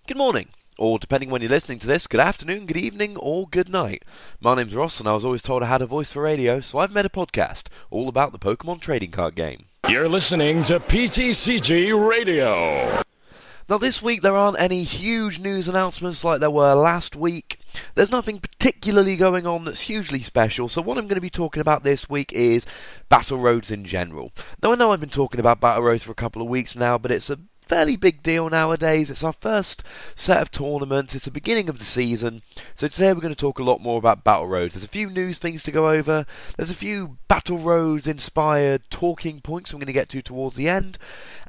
Good morning, or depending when you're listening to this, good afternoon, good evening, or good night. My name's Ross, and I was always told I had a voice for radio, so I've made a podcast all about the Pokemon trading card game. You're listening to PTCG Radio. Now this week there aren't any huge news announcements like there were last week. There's nothing particularly going on that's hugely special, so what I'm going to be talking about this week is Battle Roads in general. Now I know I've been talking about Battle Roads for a couple of weeks now, but it's a fairly big deal nowadays. It's our first set of tournaments, it's the beginning of the season, so today we're going to talk a lot more about Battle Roads. There's a few news things to go over, there's a few Battle Roads inspired talking points I'm going to get to towards the end,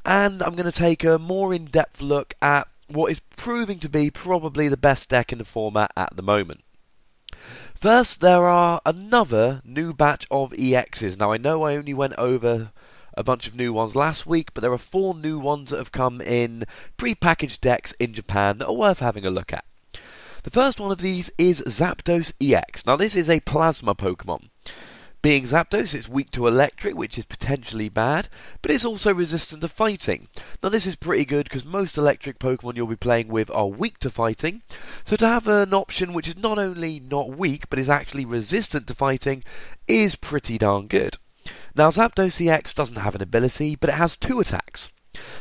and I'm going to take a more in-depth look at what is proving to be probably the best deck in the format at the moment. First, there are another new batch of EXs. Now I know I only went over a bunch of new ones last week, but there are 4 new ones that have come in pre-packaged decks in Japan that are worth having a look at. The first one of these is Zapdos EX. Now this is a Plasma Pokemon. Being Zapdos, it's weak to Electric, which is potentially bad, but it's also resistant to Fighting. Now this is pretty good because most Electric Pokemon you'll be playing with are weak to Fighting, so to have an option which is not only not weak, but is actually resistant to Fighting is pretty darn good. Now Zapdos EX doesn't have an ability, but it has 2 attacks.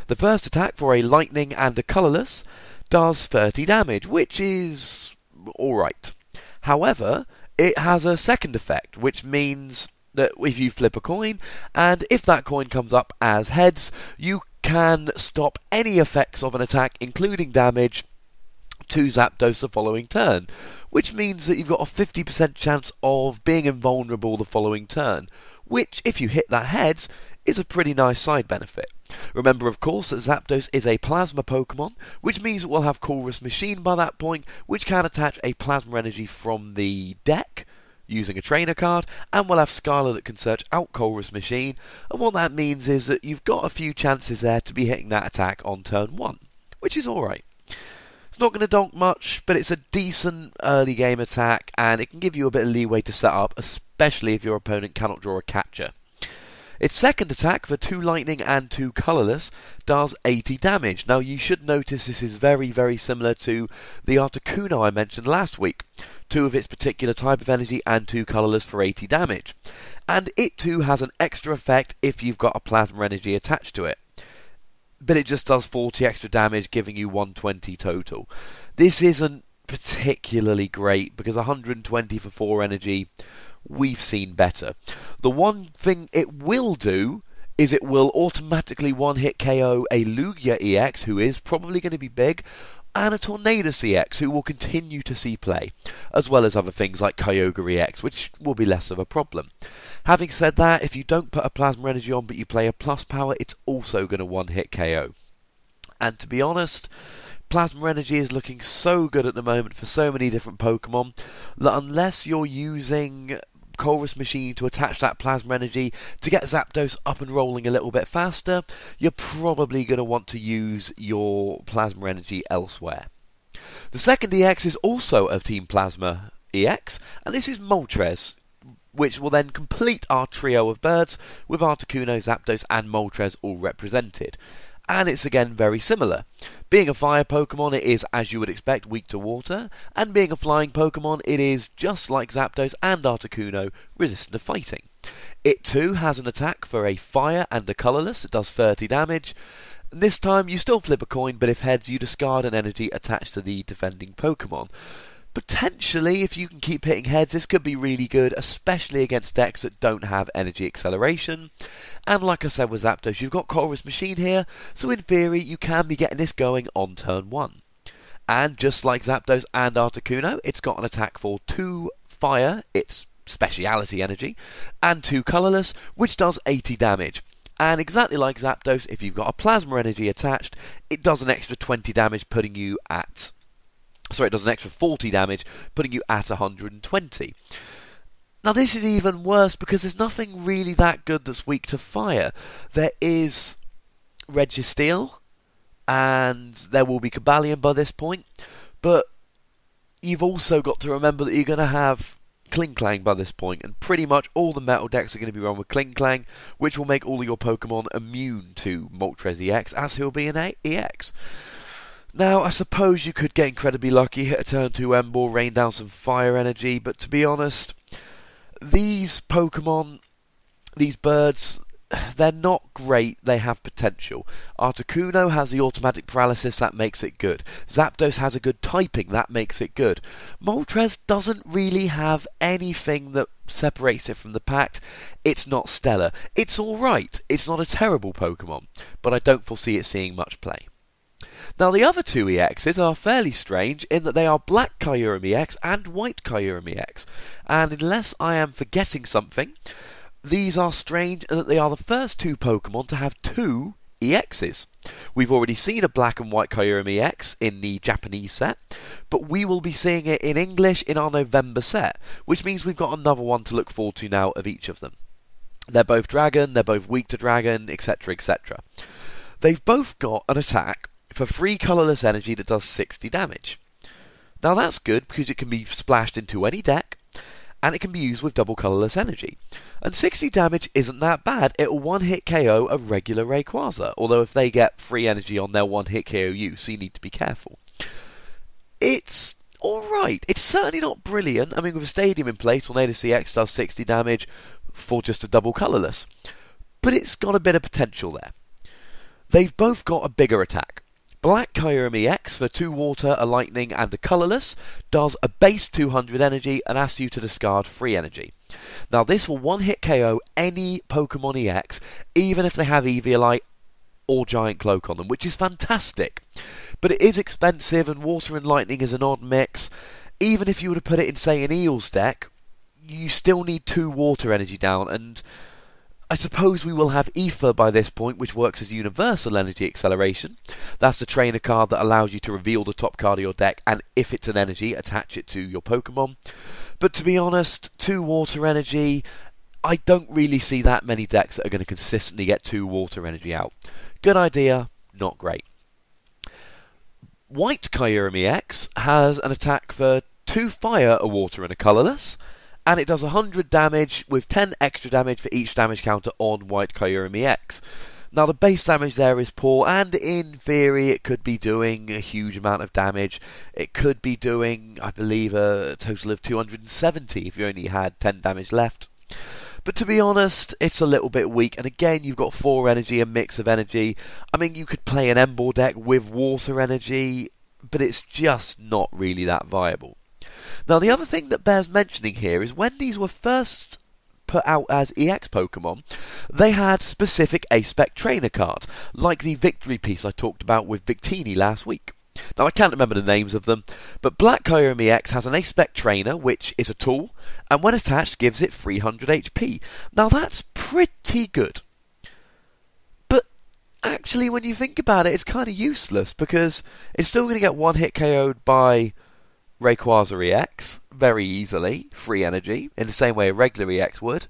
The first attack, for a Lightning and a Colourless, does 30 damage, which is alright. However, it has a second effect, which means that if you flip a coin, and if that coin comes up as heads, you can stop any effects of an attack, including damage, to Zapdos the following turn, which means that you've got a 50% chance of being invulnerable the following turn, which, if you hit that heads, is a pretty nice side benefit. Remember, of course, that Zapdos is a Plasma Pokemon, which means it will have Colress Machine by that point, which can attach a Plasma Energy from the deck, using a trainer card, and we'll have Skylar that can search out Colress Machine, and what that means is that you've got a few chances there to be hitting that attack on turn 1, which is alright. It's not going to donk much, but it's a decent early game attack, and it can give you a bit of leeway to set up, especially if your opponent cannot draw a catcher. Its second attack, for 2 Lightning and 2 Colourless, does 80 damage. Now you should notice this is very, very similar to the Articuno I mentioned last week. 2 of its particular type of energy and 2 Colourless for 80 damage. And it too has an extra effect if you've got a Plasma Energy attached to it. But it just does 40 extra damage, giving you 120 total. This isn't particularly great, because 120 for 4 energy, we've seen better. The one thing it will do is it will automatically one-hit KO a Lugia EX, who is probably going to be big, and a Tornadus EX, who will continue to see play, as well as other things like Kyogre EX, which will be less of a problem. Having said that, if you don't put a Plasma Energy on but you play a Plus Power, it's also going to one-hit KO. And to be honest, Plasma Energy is looking so good at the moment for so many different Pokemon that unless you're using Colress Machine to attach that Plasma Energy to get Zapdos up and rolling a little bit faster, you're probably going to want to use your Plasma Energy elsewhere. The second EX is also of Team Plasma EX, and this is Moltres, which will then complete our trio of birds with Articuno, Zapdos and Moltres all represented. And it's again very similar. Being a fire Pokemon, it is, as you would expect, weak to water, and being a flying Pokemon, it is, just like Zapdos and Articuno, resistant to fighting. It too has an attack for a fire and a Colourless that does 30 damage. This time you still flip a coin, but if heads you discard an energy attached to the defending Pokemon. Potentially, if you can keep hitting heads, this could be really good, especially against decks that don't have energy acceleration. And like I said with Zapdos, you've got Colress Machine here, so in theory you can be getting this going on turn 1. And just like Zapdos and Articuno, it's got an attack for 2 fire, its speciality energy, and 2 Colourless, which does 80 damage. And exactly like Zapdos, if you've got a Plasma Energy attached, it does an extra 20 damage, putting you at... Sorry, it does an extra 40 damage, putting you at 120. Now this is even worse because there's nothing really that good that's weak to fire. There is Registeel, and there will be Cobalion by this point, but you've also got to remember that you're going to have Klinklang by this point, and pretty much all the metal decks are going to be run with Klinklang, which will make all of your Pokemon immune to Moltres EX, as he'll be an EX. Now, I suppose you could get incredibly lucky, hit a turn 2 Emboar, rain down some fire energy, but to be honest, these Pokemon, these birds, they're not great, they have potential. Articuno has the automatic paralysis, that makes it good. Zapdos has a good typing, that makes it good. Moltres doesn't really have anything that separates it from the pack. It's not stellar. It's alright, it's not a terrible Pokemon, but I don't foresee it seeing much play. Now the other two EXs are fairly strange in that they are Black Kyurem EX and White Kyurem EX, and unless I am forgetting something, these are strange in that they are the first two Pokemon to have two EXs. We've already seen a Black and White Kyurem EX in the Japanese set, but we will be seeing it in English in our November set, which means we've got another one to look forward to now of each of them. They're both Dragon, they're both weak to Dragon, etc, etc. They've both got an attack for free colourless energy that does 60 damage. Now that's good because it can be splashed into any deck and it can be used with double colourless energy. And 60 damage isn't that bad, it'll one-hit KO a regular Rayquaza, although if they get free energy on their one-hit KO use, so you need to be careful. It's alright, it's certainly not brilliant. I mean, with a Stadium in play, Tornado CX does 60 damage for just a double colourless, but it's got a bit of potential there. They've both got a bigger attack. Black Kyurem EX for 2 water, a lightning and a colourless does a base 200 energy and asks you to discard free energy. Now this will one-hit KO any Pokemon EX, even if they have Eviolite or Giant Cloak on them, which is fantastic. But it is expensive and water and lightning is an odd mix. Even if you were to put it in, say, an Eels deck, you still need 2 water energy down, and I suppose we will have Ether by this point, which works as Universal Energy Acceleration. That's the trainer card that allows you to reveal the top card of your deck, and if it's an energy, attach it to your Pokemon. But to be honest, 2 water energy, I don't really see that many decks that are going to consistently get 2 water energy out. Good idea, not great. White Kyurem EX has an attack for 2 fire, a water and a colourless, and it does 100 damage with 10 extra damage for each damage counter on White Kyurem EX. Now the base damage there is poor, and in theory it could be doing a huge amount of damage. It could be doing, I believe, a total of 270 if you only had 10 damage left. But to be honest, it's a little bit weak, and again you've got 4 energy, a mix of energy. I mean, you could play an Emboar deck with water energy, but it's just not really that viable. Now the other thing that bears mentioning here is when these were first put out as EX Pokemon, they had specific A-Spec trainer cards, like the Victory piece I talked about with Victini last week. Now I can't remember the names of them, but Black Kyurem EX has an A-Spec trainer, which is a tool, and when attached gives it 300 HP. Now that's pretty good. But actually when you think about it, it's kind of useless, because it's still going to get one-hit KO'd by Rayquaza EX very easily, free energy, in the same way a regular EX would.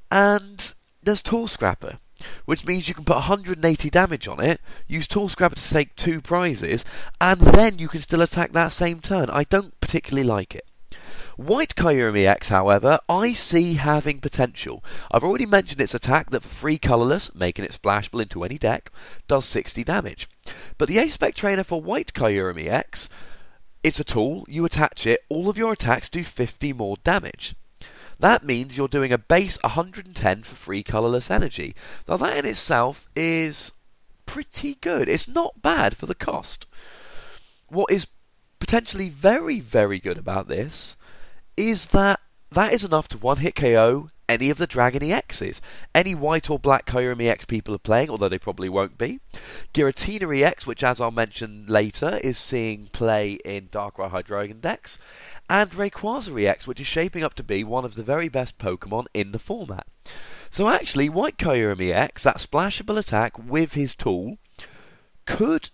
And there's Tool Scrapper, which means you can put 180 damage on it, use Tool Scrapper to take 2 prizes, and then you can still attack that same turn. I don't particularly like it. White Kyurem EX, however, I see having potential. I've already mentioned its attack that for free colourless, making it splashable into any deck, does 60 damage. But the A-Spec trainer for White Kyurem EX, it's a tool, you attach it, all of your attacks do 50 more damage. That means you're doing a base 110 for free colourless energy. Now that in itself is pretty good. It's not bad for the cost. What is potentially very, very good about this is that is enough to one-hit KO any of the Dragon EXs. Any White or Black Kyurem EX people are playing, although they probably won't be. Giratina EX, which as I'll mention later, is seeing play in Darkrai Hydreigon decks. And Rayquaza EX, which is shaping up to be one of the very best Pokemon in the format. So actually, White Kyurem EX, that splashable attack with his tool, could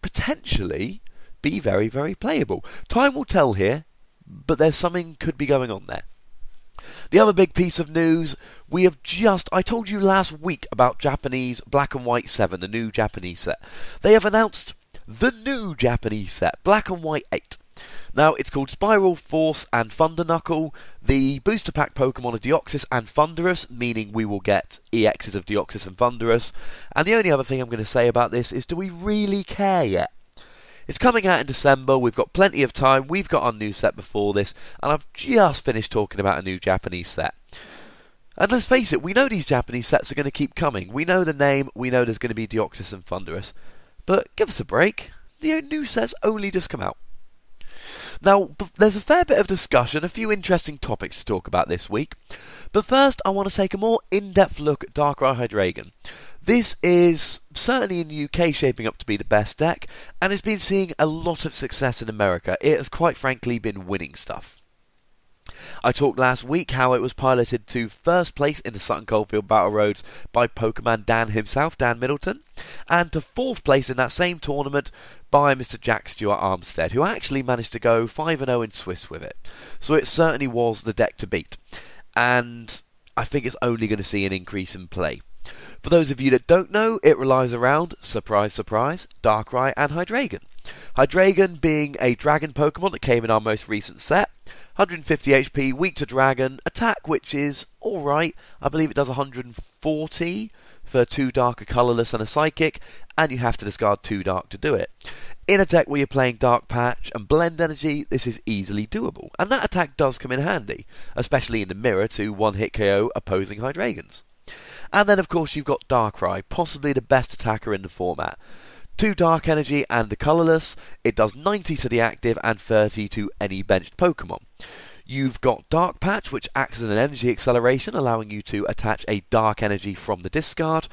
potentially be very, very playable. Time will tell here, but there's something could be going on there. The other big piece of news, I told you last week about Japanese Black and White 7, the new Japanese set. They have announced the new Japanese set, Black and White 8. Now, it's called Spiral, Force and Thunder Knuckle. The booster pack Pokemon are Deoxys and Thundurus, meaning we will get EXs of Deoxys and Thundurus. And the only other thing I'm going to say about this is, do we really care yet? It's coming out in December, we've got plenty of time, we've got our new set before this, and I've just finished talking about a new Japanese set. And let's face it, we know these Japanese sets are going to keep coming. We know the name, we know there's going to be Deoxys and Thundurus. But give us a break, the new set's only just come out. Now, there's a fair bit of discussion, a few interesting topics to talk about this week. But first, I want to take a more in-depth look at Darkrai Hydreigon. This is certainly in the UK shaping up to be the best deck, and it's been seeing a lot of success in America. It has quite frankly been winning stuff. I talked last week how it was piloted to first place in the Sutton Coldfield Battle Roads by Pokemon Dan himself, Dan Middleton, and to fourth place in that same tournament by Mr. Jack Stewart Armstead, who actually managed to go 5-0 in Swiss with it. So it certainly was the deck to beat, and I think it's only going to see an increase in play. For those of you that don't know, it relies around, surprise surprise, Darkrai and Hydreigon. Hydreigon being a dragon Pokemon that came in our most recent set, 150 HP, weak to dragon, attack which is alright, I believe it does 140 for 2 dark, a colourless and a psychic, and you have to discard 2 dark to do it. In a deck where you're playing Dark Patch and Blend Energy, this is easily doable, and that attack does come in handy, especially in the mirror to one-hit KO opposing Hydreigons. And then of course you've got Darkrai, possibly the best attacker in the format. 2 Dark Energy and the colourless, it does 90 to the active and 30 to any benched Pokemon. You've got Dark Patch, which acts as an energy acceleration, allowing you to attach a Dark Energy from the discard.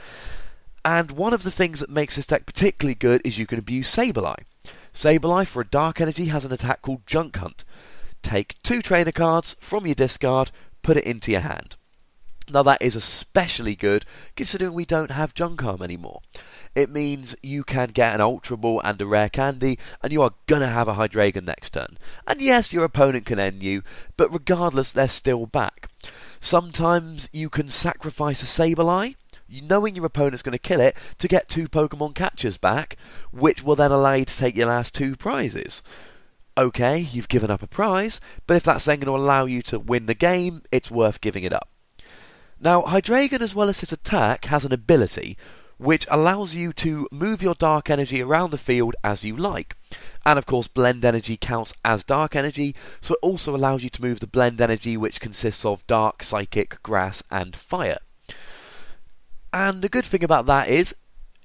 And one of the things that makes this deck particularly good is you can abuse Sableye. Sableye, for a Dark Energy, has an attack called Junk Hunt. Take 2 trainer cards from your discard, put it into your hand. Now that is especially good considering we don't have Junk Arm anymore. It means you can get an Ultra Ball and a Rare Candy, and you are gonna have a Hydreigon next turn. And yes, your opponent can end you, but regardless, they're still back. Sometimes you can sacrifice a Sableye, knowing your opponent's going to kill it, to get 2 Pokemon catchers back, which will then allow you to take your last 2 prizes. Okay, you've given up a prize, but if that's then going to allow you to win the game, it's worth giving it up. Now, Hydreigon, as well as its attack, has an ability which allows you to move your Dark Energy around the field as you like. And of course, Blend Energy counts as Dark Energy, so it also allows you to move the Blend Energy, which consists of Dark, Psychic, Grass, and Fire. And the good thing about that is,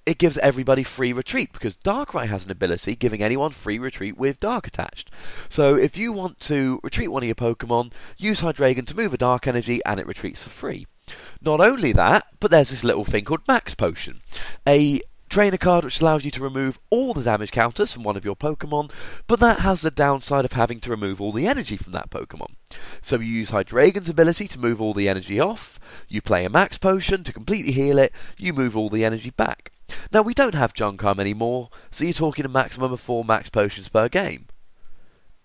it gives everybody free retreat, because Darkrai has an ability giving anyone free retreat with Dark attached. So if you want to retreat one of your Pokemon, use Hydreigon to move a Dark Energy and it retreats for free. Not only that, but there's this little thing called Max Potion, a trainer card which allows you to remove all the damage counters from one of your Pokemon, but that has the downside of having to remove all the energy from that Pokemon. So you use Hydreigon's ability to move all the energy off, you play a Max Potion to completely heal it, you move all the energy back. Now we don't have Junk Arm anymore, so you're talking a maximum of 4 Max Potions per game.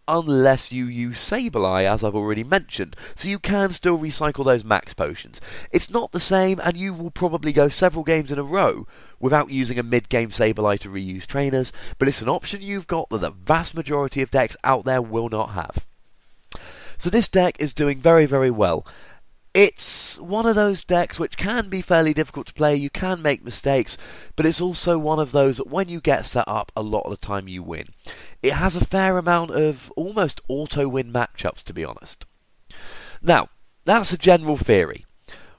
Unless you use Sableye, as I've already mentioned, so you can still recycle those Max Potions. It's not the same, and you will probably go several games in a row without using a mid-game Sableye to reuse trainers, but it's an option you've got that the vast majority of decks out there will not have. So this deck is doing very, very well. It's one of those decks which can be fairly difficult to play, you can make mistakes, but it's also one of those that when you get set up, a lot of the time you win. It has a fair amount of almost auto-win matchups, to be honest. Now, that's a general theory.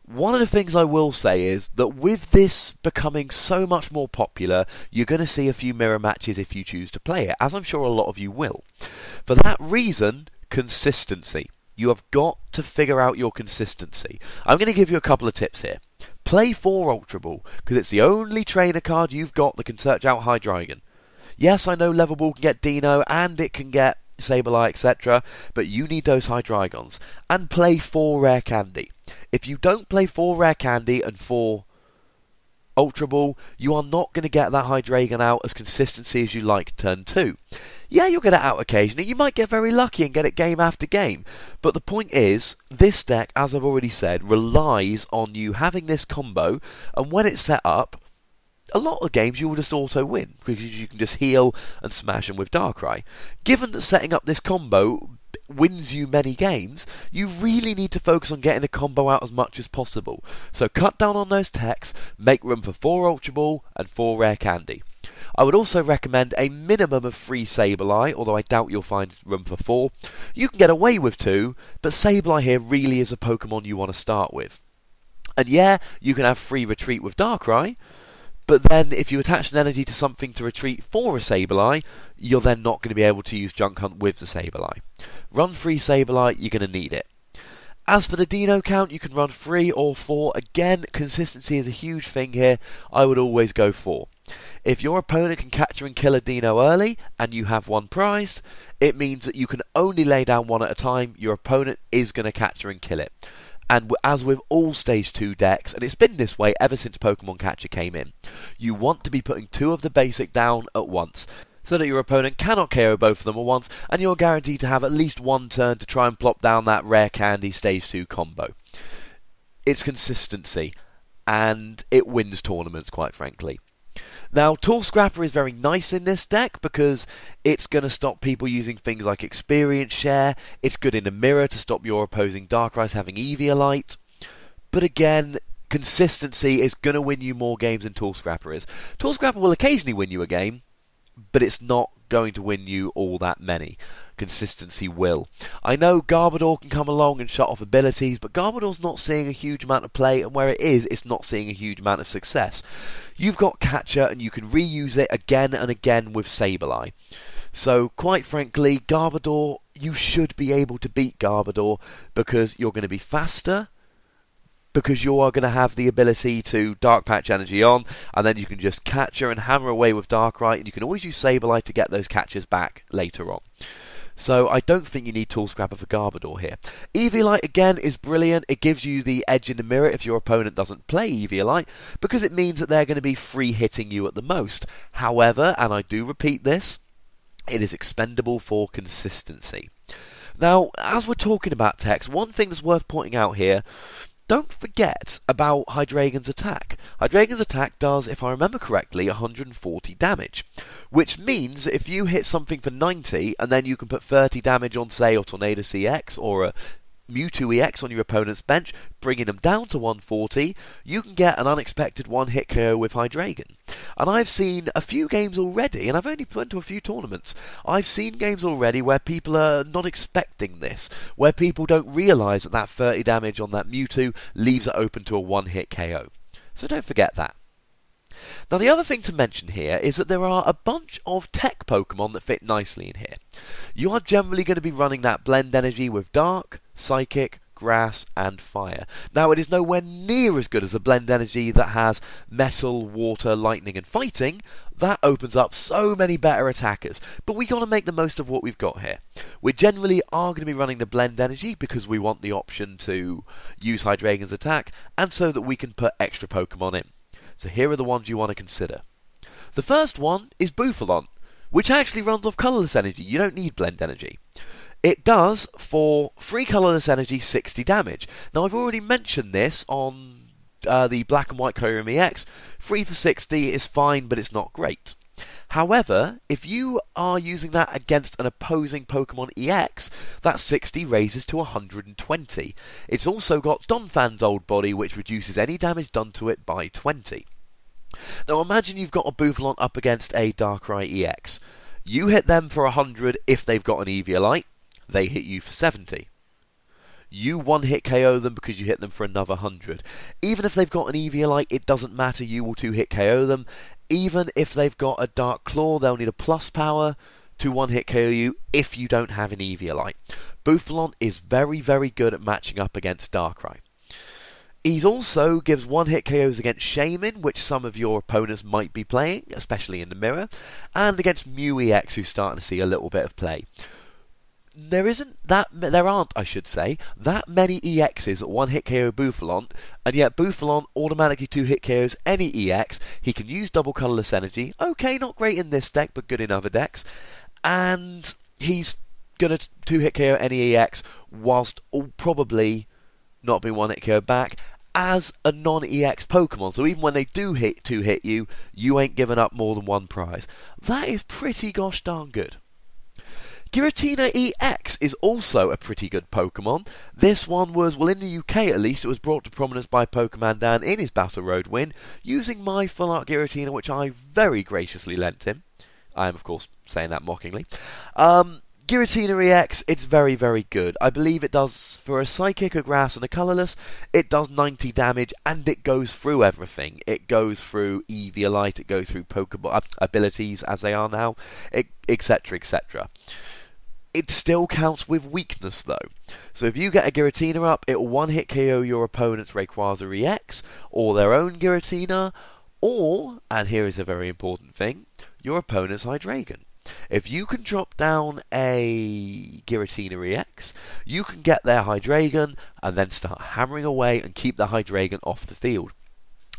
One of the things I will say is that with this becoming so much more popular, you're going to see a few mirror matches if you choose to play it, as I'm sure a lot of you will. For that reason, consistency. You have got to figure out your consistency. I'm going to give you a couple of tips here. Play 4 Ultra Ball, because it's the only trainer card you've got that can search out Hydreigon. Yes, I know Level Ball can get Dino, and it can get Sableye, etc., but you need those Hydreigons. And play 4 Rare Candy. If you don't play 4 Rare Candy and 4 Ultra Ball, you are not going to get that Hydreigon out as consistency as you like turn 2. Yeah, you'll get it out occasionally, you might get very lucky and get it game after game, but the point is, this deck, as I've already said, relies on you having this combo, and when it's set up, a lot of games you will just auto-win, because you can just heal and smash them with Darkrai. Given that setting up this combo wins you many games, you really need to focus on getting the combo out as much as possible. So cut down on those techs, make room for 4 Ultra Ball and 4 Rare Candy. I would also recommend a minimum of 3 Sableye, although I doubt you'll find room for 4. You can get away with 2, but Sableye here really is a Pokemon you want to start with. And yeah, you can have free retreat with Darkrai, but then if you attach an energy to something to retreat for a Sableye, you're then not going to be able to use Junk Hunt with the Sableye. Run 3 Sableye, you're going to need it. As for the Dino count, you can run 3 or 4. Again, consistency is a huge thing here. I would always go 4. If your opponent can capture and kill a Dino early, and you have one prized, it means that you can only lay down one at a time. Your opponent is going to capture and kill it. And as with all Stage 2 decks, and it's been this way ever since Pokemon Catcher came in, you want to be putting 2 of the basic down at once, so that your opponent cannot KO both of them at once, and you're guaranteed to have at least one turn to try and plop down that Rare Candy Stage 2 combo. It's consistency, and it wins tournaments, quite frankly. Now, Tool Scrapper is very nice in this deck because it's going to stop people using things like Experience Share. It's good in the mirror to stop your opposing Darkrai's having Eviolite. But again, consistency is going to win you more games than Tool Scrapper is. Tool Scrapper will occasionally win you a game, but it's not going to win you all that many. Consistency will. I know Garbodor can come along and shut off abilities, but Garbodor's not seeing a huge amount of play, and where it is, it's not seeing a huge amount of success. You've got Catcher, and you can reuse it again and again with Sableye. So, quite frankly, Garbodor, you should be able to beat Garbodor, because you're going to be faster, because you are going to have the ability to Dark Patch energy on, and then you can just Catcher and hammer away with Darkrai, and you can always use Sableye to get those catches back later on. So I don't think you need Tool Scrapper for Garbodor here. Eviolite, again, is brilliant. It gives you the edge in the mirror if your opponent doesn't play Eviolite, because it means that they're going to be free hitting you at the most. However, and I do repeat this, it is expendable for consistency. Now, as we're talking about techs, one thing that's worth pointing out here, don't forget about Hydreigon's attack. Hydreigon's attack does, if I remember correctly, 140 damage. Which means if you hit something for 90, and then you can put 30 damage on, say, a Tornadus EX or a Mewtwo EX on your opponent's bench, bringing them down to 140, you can get an unexpected one-hit KO with Hydreigon. And I've seen a few games already, and I've only been to a few tournaments, I've seen games already where people are not expecting this, where people don't realise that 30 damage on that Mewtwo leaves it open to a one-hit KO. So don't forget that. Now the other thing to mention here is that there are a bunch of tech Pokemon that fit nicely in here. You are generally going to be running that blend energy with Dark, Psychic, Grass and Fire. Now it is nowhere near as good as a blend energy that has Metal, Water, Lightning and Fighting. That opens up so many better attackers, but we got to make the most of what we've got here. We generally are going to be running the blend energy because we want the option to use Hydreigon's attack and so that we can put extra Pokemon in. So here are the ones you want to consider. The first one is Bouffalant, which actually runs off colourless energy. You don't need blend energy. It does, for free colourless energy, 60 damage. Now I've already mentioned this on the Black and White Kyurem EX. Free for 60 is fine, but it's not great. However, if you are using that against an opposing Pokemon EX, that 60 raises to 120. It's also got Donphan's Old Body, which reduces any damage done to it by 20. Now imagine you've got a Bouffalant up against a Darkrai EX. You hit them for 100 if they've got an Eviolite, they hit you for 70. You one-hit KO them because you hit them for another 100. Even if they've got an Eviolite, it doesn't matter, you will two-hit KO them. Even if they've got a Dark Claw, they'll need a plus power to one-hit KO you if you don't have an Eviolite. Bouffalant is very, very good at matching up against Darkrai. He also gives one-hit KOs against Shaman, which some of your opponents might be playing, especially in the mirror, and against Mew EX, who's starting to see a little bit of play. There aren't, I should say, that many EXs that one-hit KO Bouffalant, and yet Bouffalant automatically two-hit KOs any EX. He can use double colourless energy. Okay, not great in this deck, but good in other decks. And he's going to two-hit KO any EX, whilst probably not being one-hit KO back, as a non-EX Pokemon. So even when they do two-hit you, you ain't giving up more than one prize. That is pretty gosh darn good. Giratina EX is also a pretty good Pokemon. This one was, well, in the UK at least, it was brought to prominence by Pokemon Dan in his Battle Road win, using my Full Art Giratina, which I very graciously lent him. I am, of course, saying that mockingly. Giratina EX, it's very, very good. I believe it does, for a Psychic, a Grass, and a Colourless, it does 90 damage, and it goes through everything. It goes through Eviolite, it goes through Pokemon abilities, as they are now, etc., etc. It still counts with weakness, though. So if you get a Giratina up, it will one-hit KO your opponent's Rayquaza EX, or their own Giratina, or, and here is a very important thing, your opponent's Hydreigon. If you can drop down a Giratina EX, you can get their Hydreigon, and then start hammering away and keep the Hydreigon off the field.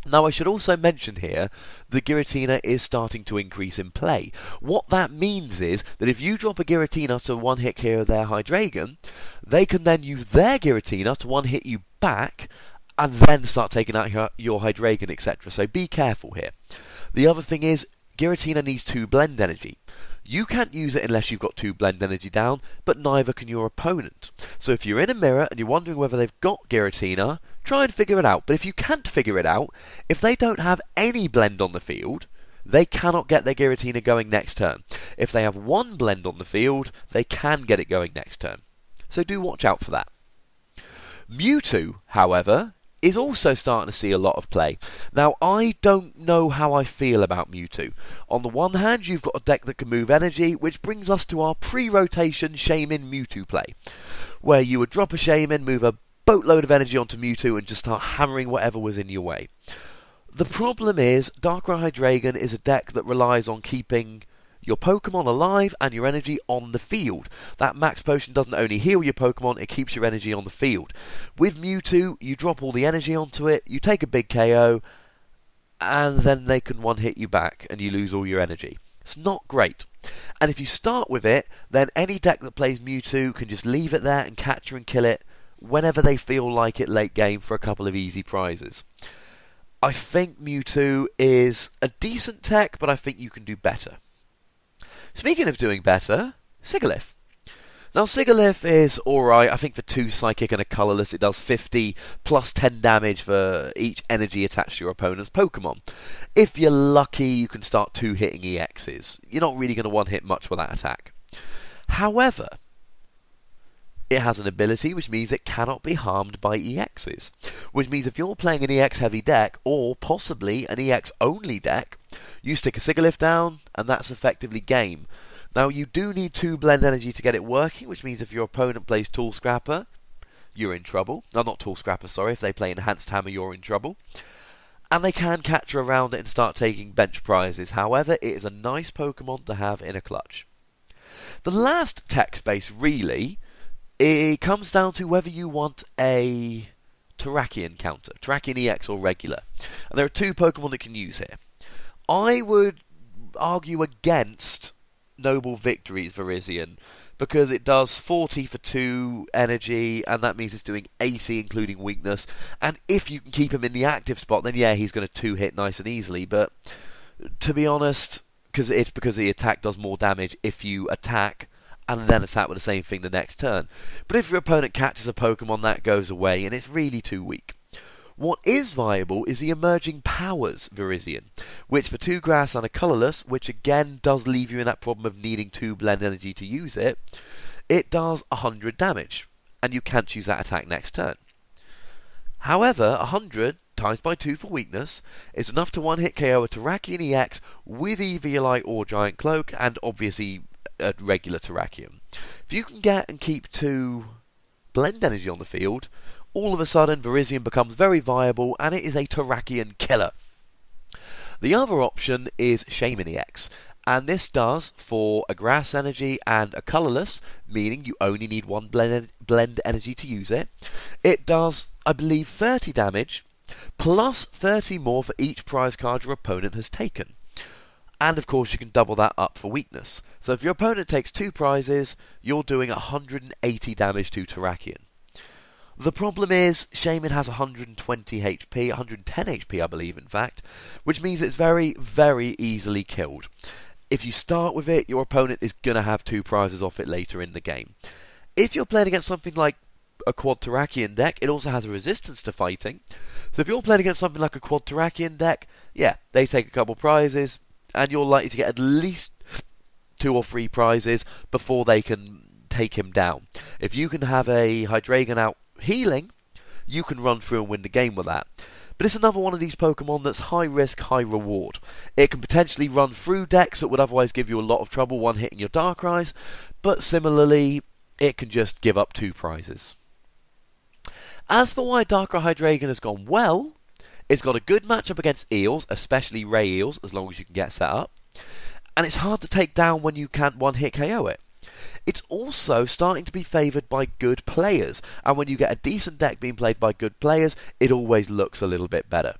Now, I should also mention here that Giratina is starting to increase in play. What that means is that if you drop a Giratina to one-hit KO their Hydreigon, they can then use their Giratina to one-hit you back, and then start taking out your Hydreigon, etc. So be careful here. The other thing is, Giratina needs 2 blend energy. You can't use it unless you've got 2 blend energy down, but neither can your opponent. So if you're in a mirror and you're wondering whether they've got Giratina, try and figure it out. But if you can't figure it out, if they don't have any blend on the field, they cannot get their Giratina going next turn. If they have 1 blend on the field, they can get it going next turn. So do watch out for that. Mewtwo, however, is also starting to see a lot of play. Now, I don't know how I feel about Mewtwo. On the one hand, you've got a deck that can move energy, which brings us to our pre-rotation Shaymin Mewtwo play, where you would drop a Shaymin, move a boatload of energy onto Mewtwo, and just start hammering whatever was in your way. The problem is, Darkrai Hydreigon is a deck that relies on keeping your Pokemon alive and your energy on the field. That max potion doesn't only heal your Pokemon, it keeps your energy on the field. With Mewtwo, you drop all the energy onto it, you take a big KO, and then they can one-hit you back, and you lose all your energy. It's not great. And if you start with it, then any deck that plays Mewtwo can just leave it there and capture and kill it whenever they feel like it late game for a couple of easy prizes. I think Mewtwo is a decent tech, but I think you can do better. Speaking of doing better, Sigilyph. Now, Sigilyph is alright. I think for 2 Psychic and a Colourless, it does 50 plus 10 damage for each energy attached to your opponent's Pokemon. If you're lucky, you can start 2-hitting EXs. You're not really going to one-hit much with that attack. However, it has an ability which means it cannot be harmed by EXs. Which means if you're playing an EX-heavy deck, or possibly an EX-only deck, you stick a Sigilyph down, and that's effectively game. Now, you do need 2 blend energy to get it working, which means if your opponent plays Tool Scrapper, you're in trouble. No, not Tool Scrapper, sorry. If they play Enhanced Hammer, you're in trouble. And they can catch around it and start taking bench prizes. However, it is a nice Pokemon to have in a clutch. The last tech space, really, it comes down to whether you want a Terrakion counter, Terrakion EX or regular. And there are 2 Pokemon that can use here. I would argue against Noble Victory's Virizion, because it does 40 for 2 energy, and that means it's doing 80 including weakness, and if you can keep him in the active spot, then yeah, he's going to 2-hit nice and easily, but to be honest, because the attack does more damage if you attack, and then attack with the same thing the next turn. But if your opponent catches a Pokemon, that goes away, and it's really too weak. What is viable is the Emerging Powers Virizion, which for 2 grass and a colourless, which again does leave you in that problem of needing 2 blend energy to use it, it does 100 damage, and you can't choose that attack next turn. However, 100 times by 2 for weakness is enough to one-hit KO a Terrakion EX with Eviolite or Giant Cloak, and obviously a regular Terrakion. If you can get and keep 2 blend energy on the field, all of a sudden Virizion becomes very viable, and it is a Terrakion killer. The other option is Shaymin EX, and this does for a grass energy and a colourless, meaning you only need 1 blend energy to use it. It does, I believe, 30 damage, plus 30 more for each prize card your opponent has taken. And of course you can double that up for weakness. So if your opponent takes 2 prizes, you're doing 180 damage to Terrakion. The problem is, Shaymin has 120 HP, 110 HP I believe in fact, which means it's very, very easily killed. if you start with it, your opponent is going to have 2 prizes off it later in the game. If you're playing against something like a Quad Terrakion deck, it also has a resistance to fighting. So if you're playing against something like a Quad Terrakion deck, yeah, they take a couple prizes, and you're likely to get at least 2 or 3 prizes before they can take him down. If you can have a Hydreigon out healing, you can run through and win the game with that. But it's another one of these Pokemon that's high risk, high reward. It can potentially run through decks that would otherwise give you a lot of trouble one-hitting your Darkrai's, but similarly, it can just give up 2 prizes. As for why Darkrai Hydreigon has gone well, it's got a good matchup against Eels, especially Ray Eels, as long as you can get set up, and it's hard to take down when you can't one-hit KO it. It's also starting to be favoured by good players, and when you get a decent deck being played by good players, it always looks a little bit better.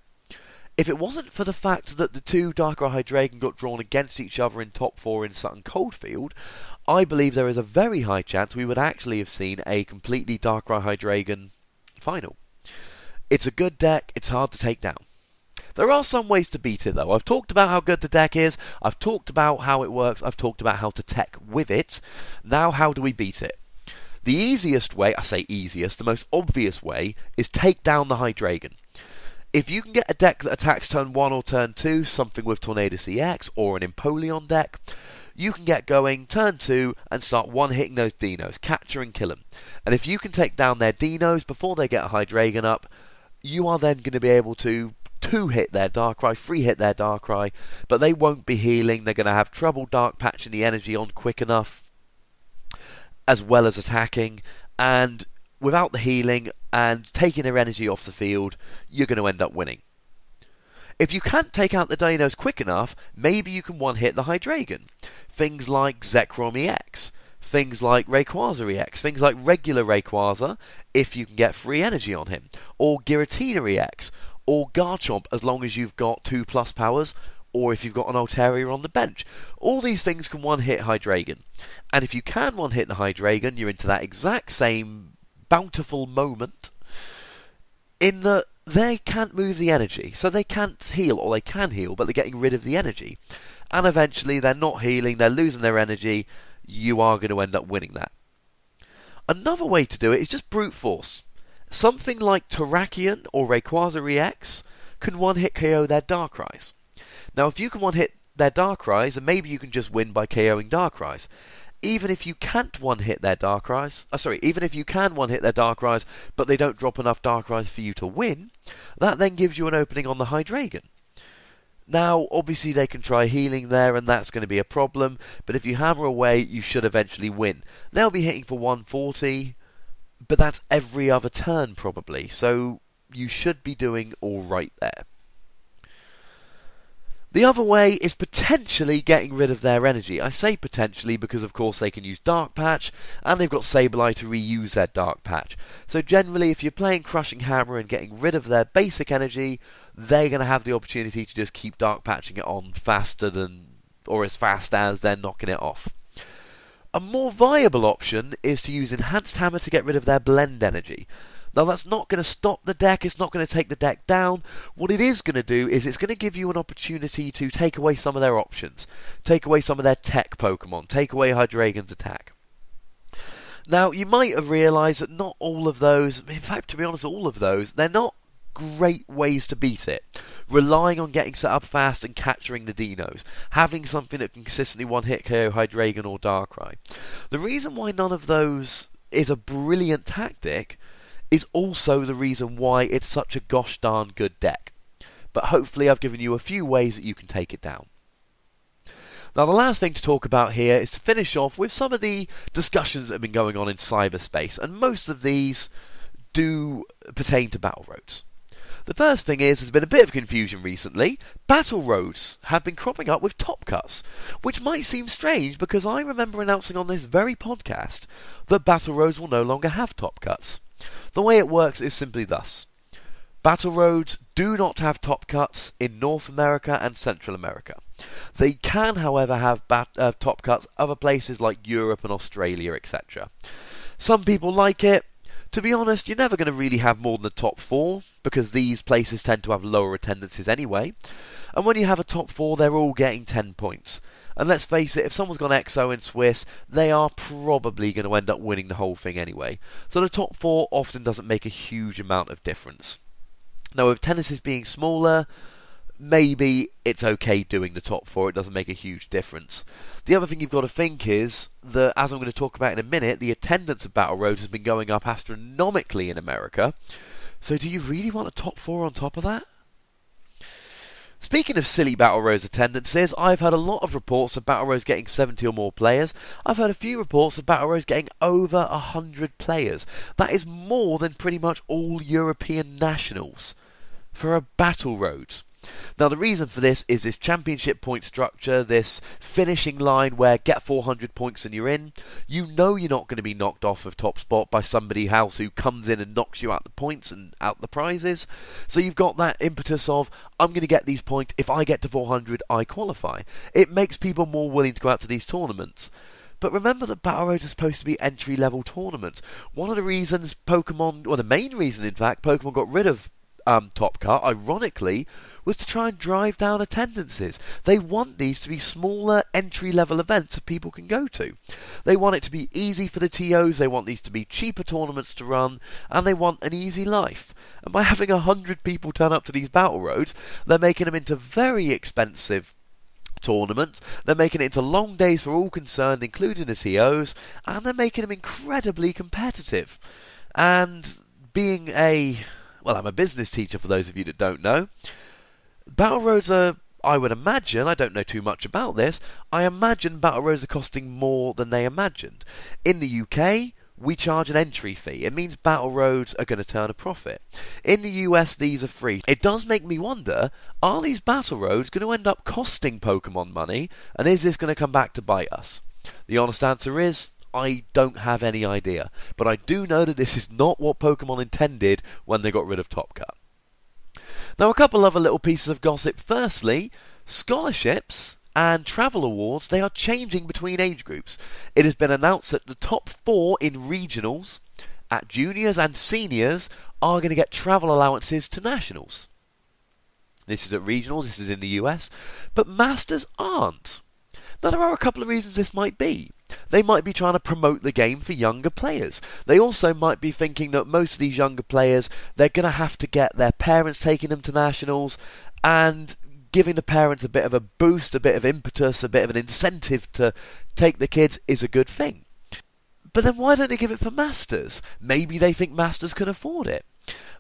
If it wasn't for the fact that the 2 Darkrai Hydreigon got drawn against each other in top 4 in Sutton Coldfield, I believe there is a very high chance we would actually have seen a completely Darkrai Hydreigon final. It's a good deck, it's hard to take down. There are some ways to beat it though. I've talked about how good the deck is, I've talked about how it works, I've talked about how to tech with it. Now how do we beat it? The easiest way, I say easiest, the most obvious way, is take down the Hydreigon. If you can get a deck that attacks turn 1 or turn 2, something with Tornadus EX or an Empoleon deck, you can get going turn 2 and start one-hitting those Dinos, capture and kill them. And if you can take down their Dinos before they get a Hydreigon up, you are then going to be able to 2-hit their Darkrai, 3-hit their Darkrai, but they won't be healing, they're going to have trouble Dark Patching the energy on quick enough, as well as attacking, and without the healing and taking their energy off the field, you're going to end up winning. If you can't take out the Dinos quick enough, maybe you can one-hit the Hydreigon. Things like Zekrom EX, things like Rayquaza EX, things like regular Rayquaza, if you can get free energy on him, or Giratina EX, or Garchomp as long as you've got 2+ powers, or if you've got an Altaria on the bench. All these things can one-hit Hydreigon. And if you can one-hit the Hydreigon, you're into that exact same bountiful moment in that they can't move the energy. So they can't heal, or they can heal, but they're getting rid of the energy. And eventually they're not healing, they're losing their energy, you are going to end up winning that. Another way to do it is just brute force. Something like Terrakion or Rayquaza EX can one-hit KO their Darkrai's. Now if you can one-hit their Darkrai's, then maybe you can just win by KOing Darkrai's. Even if you can't one-hit their Darkrai's, even if you can one-hit their Darkrai's, but they don't drop enough Darkrai's for you to win, that then gives you an opening on the Hydreigon. Now, obviously they can try healing there, and that's going to be a problem, but if you hammer away, you should eventually win. They'll be hitting for 140, but that's every other turn probably, so you should be doing alright there. The other way is potentially getting rid of their energy. I say potentially because of course they can use Dark Patch, and they've got Sableye to reuse their Dark Patch. So generally if you're playing Crushing Hammer and getting rid of their basic energy, they're going to have the opportunity to just keep Dark Patching it on faster than, or as fast as they're knocking it off. A more viable option is to use Enhanced Hammer to get rid of their Blend energy. Now that's not going to stop the deck, it's not going to take the deck down. What it is going to do is it's going to give you an opportunity to take away some of their options. Take away some of their tech Pokemon, take away Hydreigon's attack. Now you might have realised that not all of those, in fact to be honest all of those, they're not great ways to beat it. Relying on getting set up fast and capturing the Dinos. Having something that can consistently one-hit KO Hydreigon or Darkrai. The reason why none of those is a brilliant tactic is also the reason why it's such a gosh darn good deck. But hopefully I've given you a few ways that you can take it down. Now the last thing to talk about here is to finish off with some of the discussions that have been going on in cyberspace, and most of these do pertain to Battle Roads. The first thing is, there's been a bit of confusion recently. Battle Roads have been cropping up with top cuts, which might seem strange because I remember announcing on this very podcast that Battle Roads will no longer have top cuts. The way it works is simply thus. Battle Roads do not have top cuts in North America and Central America. They can, however, have top cuts other places like Europe and Australia, etc. Some people like it. To be honest, you're never going to really have more than the top 4, because these places tend to have lower attendances anyway. And when you have a top 4, they're all getting 10 points. And let's face it, if someone's gone EXO in Swiss, they are probably going to end up winning the whole thing anyway. So the top 4 often doesn't make a huge amount of difference. Now, with tennises being smaller, maybe it's okay doing the top 4, it doesn't make a huge difference. The other thing you've got to think is that, as I'm going to talk about in a minute, the attendance of Battle Roads has been going up astronomically in America. So do you really want a top 4 on top of that? Speaking of silly Battle Roads attendances, I've heard a lot of reports of Battle Roads getting 70 or more players. I've heard a few reports of Battle Roads getting over 100 players. That is more than pretty much all European nationals for a Battle Roads. Now, the reason for this is this championship point structure, this finishing line where get 400 points and you're in. You know you're not going to be knocked off of top spot by somebody else who comes in and knocks you out the points and out the prizes. So you've got that impetus of, I'm going to get these points. If I get to 400, I qualify. It makes people more willing to go out to these tournaments. But remember that Battle Roads are supposed to be entry-level tournaments. One of the reasons Pokemon, or the main reason in fact, Pokemon got rid of Top Cut, ironically, was to try and drive down attendances. They want these to be smaller entry-level events that people can go to. They want it to be easy for the TOs, they want these to be cheaper tournaments to run, and they want an easy life. And by having 100 people turn up to these Battle Roads, they're making them into very expensive tournaments, they're making it into long days for all concerned, including the TOs, and they're making them incredibly competitive. And being I'm a business teacher for those of you that don't know. Battle Roads are, I would imagine, I don't know too much about this, I imagine Battle Roads are costing more than they imagined. In the UK, we charge an entry fee. It means Battle Roads are going to turn a profit. In the US, these are free. It does make me wonder, are these Battle Roads going to end up costing Pokemon money, and is this going to come back to bite us? The honest answer is, I don't have any idea, but I do know that this is not what Pokemon intended when they got rid of Top Cut. Now, a couple other little pieces of gossip. Firstly, scholarships and travel awards, they are changing between age groups. It has been announced that the top 4 in regionals, at juniors and seniors, are going to get travel allowances to nationals. This is at regionals, this is in the US, but masters aren't. Now, there are a couple of reasons this might be. They might be trying to promote the game for younger players. They also might be thinking that most of these younger players, they're going to have to get their parents taking them to nationals, and giving the parents a bit of a boost, a bit of impetus, a bit of an incentive to take the kids is a good thing. But then why don't they give it for Masters? Maybe they think Masters can afford it.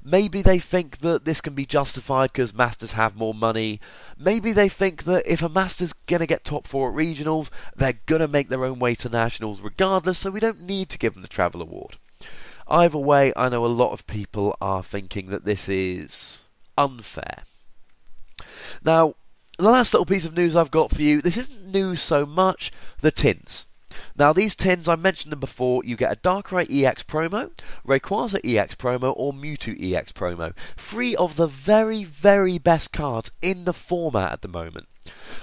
Maybe they think that this can be justified because Masters have more money. Maybe they think that if a Masters going to get top 4 at regionals, they're going to make their own way to nationals regardless, so we don't need to give them the travel award. Either way, I know a lot of people are thinking that this is unfair. Now, the last little piece of news I've got for you, this isn't news so much, the tins. Now, these tins, I mentioned them before, you get a Darkrai EX promo, Rayquaza EX promo, or Mewtwo EX promo. 3 of the very, very best cards in the format at the moment.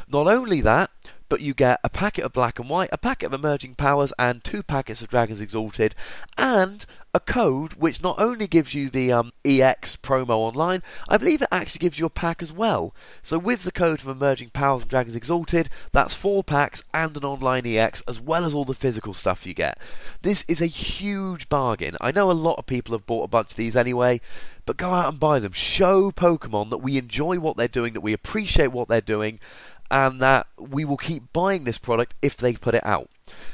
Not only that, but you get a packet of Black and White, a packet of Emerging Powers, and 2 packets of Dragons Exalted, and a code which not only gives you the EX promo online, I believe it actually gives you a pack as well. So with the code for Emerging Powers and Dragons Exalted, that's 4 packs and an online EX, as well as all the physical stuff you get. This is a huge bargain. I know a lot of people have bought a bunch of these anyway, but go out and buy them. Show Pokemon that we enjoy what they're doing, that we appreciate what they're doing, and that we will keep buying this product if they put it out.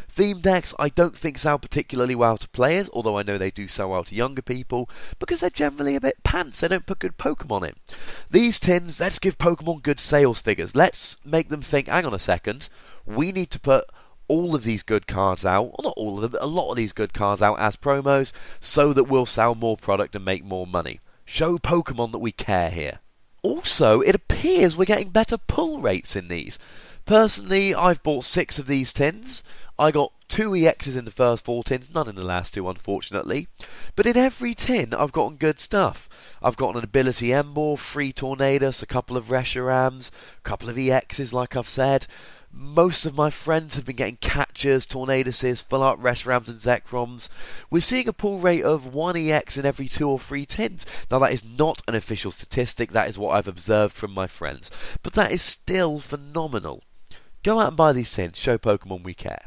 Theme decks I don't think sell particularly well to players, although I know they do sell well to younger people, because they're generally a bit pants, they don't put good Pokemon in. These tins, let's give Pokemon good sales figures. Let's make them think, hang on a second, we need to put all of these good cards out, or not all of them, but a lot of these good cards out as promos, so that we'll sell more product and make more money. Show Pokemon that we care here. Also, it appears we're getting better pull rates in these. Personally, I've bought 6 of these tins. I got 2 EXs in the first 4 tins, none in the last 2 unfortunately. But in every tin I've gotten good stuff. I've gotten an Ability Emboar, 3 Tornadus, a couple of Reshurams, a couple of EXs like I've said. Most of my friends have been getting Catchers, Tornaduses, Full Art Reshurams and Zekroms. We're seeing a pull rate of 1 EX in every 2 or 3 tins. Now that is not an official statistic, that is what I've observed from my friends. But that is still phenomenal. Go out and buy these tints, show Pokemon we care.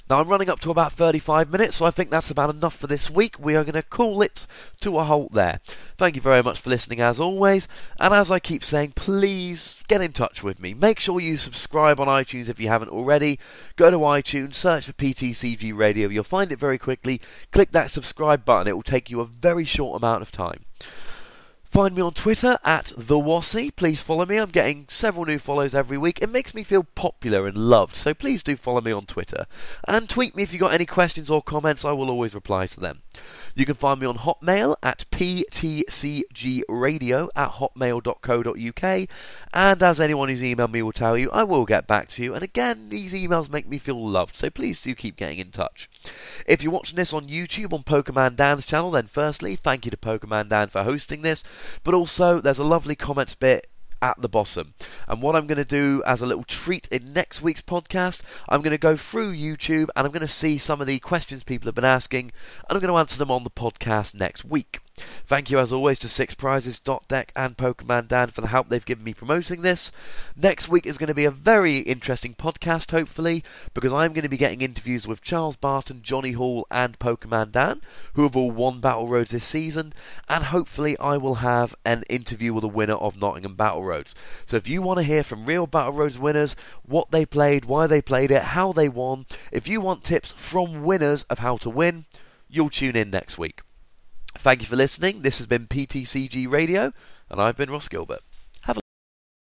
Now I'm running up to about 35 minutes, so I think that's about enough for this week. We are going to call it to a halt there. Thank you very much for listening as always, and as I keep saying, please get in touch with me. Make sure you subscribe on iTunes if you haven't already. Go to iTunes, search for PTCG Radio, you'll find it very quickly. Click that subscribe button, it will take you a very short amount of time. Find me on Twitter at TheWassy. Please follow me. I'm getting several new follows every week. It makes me feel popular and loved, so please do follow me on Twitter. And tweet me if you've got any questions or comments. I will always reply to them. You can find me on Hotmail at ptcgradio@hotmail.co.uk. And as anyone who's emailed me will tell you, I will get back to you. And again, these emails make me feel loved, so please do keep getting in touch. If you're watching this on YouTube on Pokemon Dan's channel, then firstly, thank you to Pokemon Dan for hosting this. But also, there's a lovely comments bit at the bottom. And what I'm going to do as a little treat in next week's podcast, I'm going to go through YouTube and I'm going to see some of the questions people have been asking, and I'm going to answer them on the podcast next week. Thank you as always to Six Prizes, Deck and Pokemon Dan for the help they've given me promoting this. Next week is going to be a very interesting podcast, hopefully, because I'm going to be getting interviews with Charles Barton, Johnny Hall and Pokemon Dan, who have all won Battle Roads this season, and hopefully I will have an interview with a winner of Nottingham Battle Roads. So if you want to hear from real Battle Roads winners, what they played, why they played it, how they won, if you want tips from winners of how to win, you'll tune in next week. Thank you for listening. This has been PTCG Radio, and I've been Ross Gilbert.